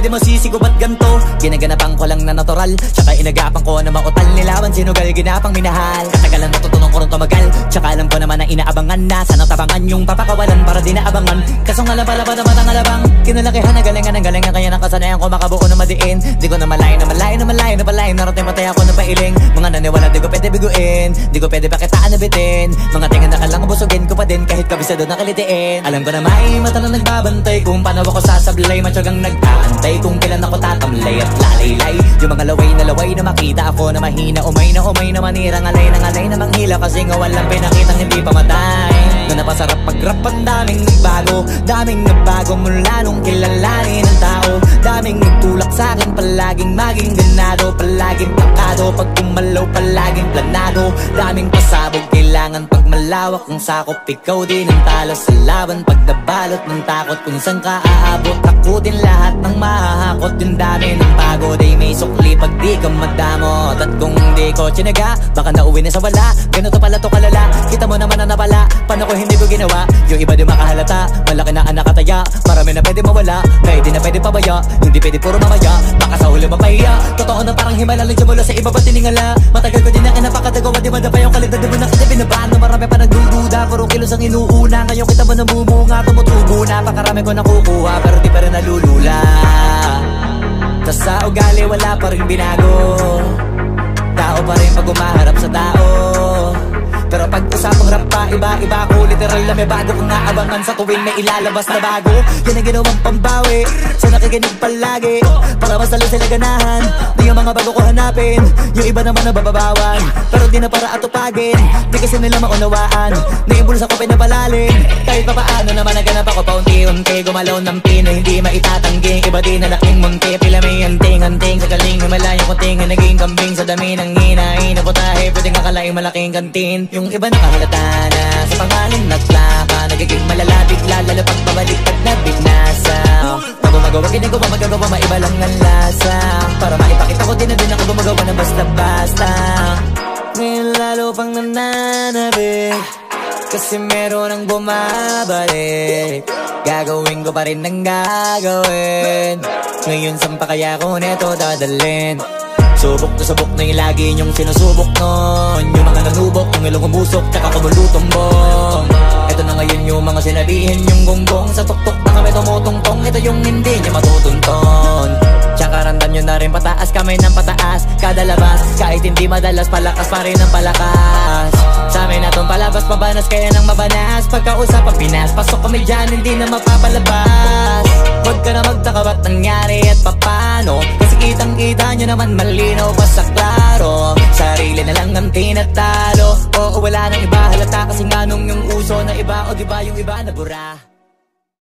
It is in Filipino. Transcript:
pwede masisigo ba't ganto? Ginaganapan ko lang na natural, tsaka inagapan ko na mautal. Nilawan sinugal, ginapang minahal. Katagalan natutunan ko rin tumagal, tsaka alam ko naman na inaabangan na. Sanang tabangan yung papakawalan para di naabangan. Kaso nga labalaban naman ang alabang kinalakihan na galingan ng galingan. Kaya nakasanayan ko makabuo na madiin. Di ko na malayo na malayo na malayo na palayo. Narating patay ako ng pailing. Mga naniwala di ko pwede biguin, di ko pwede pakitaan na bitin. Mga tingan na kalang busugin ko pa din kahit kabisado na kalitiin. Alam ko na may mata na nagbabantay kung paano ako sasablay. Matyagang nag-aantay kung kailan ako tatamlay at lalaylay. Yung mga laway na makita ako na mahina. Umay na manirang alay na manghila. Kasi nga walang pinakitang hindi pamatay. Na napasarap pag-rap ang daming nagbago mula nung kilalanin ang tao. Daming nagtulak sa'kin, palaging maging ganado, palaging plakado, pag kumalaw palaging planado. Daming pasabog, kailangan pag malawak ang sakop. Ikaw din ang talo sa laban, pag nabalot ng takot. Kung saan ka aabot, takutin lahat ng mahahakot. Yung dami ng pagod ay may sukli pag di ka madamot. At kung hindi ko tsinaga, baka nauwi na sa wala. Ganito pala to kalala, kita mo naman na napala. Paano ko hindi ko ginawa, yung iba di makahalata. Malaki na anak kataya, marami na pwede mawala. Kaya di na pwede pabaya, hindi pwede puro mamaya. Baka sa huli mapahiya, totoo na parang himala lang mula sa iba ba tiningala. Matagal ko din na kinapakatagawa, di madapa yung kalidad. Di mo na kita binabano, marami pa nagdududa. Puro kilos ang inuuna, ngayon kita mo namumunga. Tumutubo na, pakarami ko nakukuha, pero di pa rin nalulula. Tas sa ugali wala pa rin binago, tao pa rin pag umaharap sa tao. Pero pag usapang rap pa, iba ko. Literal na may bago kong naabangan sa tuwing may ilalabas na bago. Yan ang ginawang pambawi sa nakikinig palagi, para mas lalo sila ganahan. Di ang mga bago ko hanapin, yung iba naman nabababawan. Pero di na para atupagin, di kasi nila maunawaan. Naimbulsa ko pinapalalim, kahit pa paano naman naganap ako paunti-unti. Gumalaw ng pino, hindi maitatanggi. Iba din na laking munti, pila may anting-anting. Sa galing himalayang kunting, naging kambing sa dami ng hinahin. Naputahe, pwedeng akalaing malaking kantin. Yung iba nakahalata na sa pangalan at plaka, nagiging malala bigla, lalo pag pabaliktad na bignasa. Pag gumagawa, ginagawa, magagawa, maiba lang ang lasa. Para maipakita ko din na din ako gumagawa na basta-basta. Ngayon lalo pang nananabik, kasi meron ang bumabalik. Gagawin ko pa rin ang gagawin. Ngayon saan pa kaya ko neto dadalhin? Subok na subok na yung lagi niyong sinusubok nun. Yung mga nanubok, yung ilong umusok, tsaka kumulutumbong. Ito na ngayon yung mga sinabihin yung gonggong. Sa tuktok na kami tumutungtong, ito yung hindi niya matutunton. Tsaka randan nyo na rin pataas, kamay ng pataas. Kada labas, kahit hindi madalas, palakas pa rin ang palakas. Sa amin na tong palabas, mabanas kaya nang mabanas. Pagkausap ang Pinas, pasok kami dyan, hindi na mapapalabas. Huwag ka na magtaka ba't nangyari at papano, kasi kitang-kita nyo naman malinaw pa sa klaro. Sarili na lang ang tinatalo, oo wala nang iba halata. Kasi nga nung yung uso na iba, o diba yung iba nabura.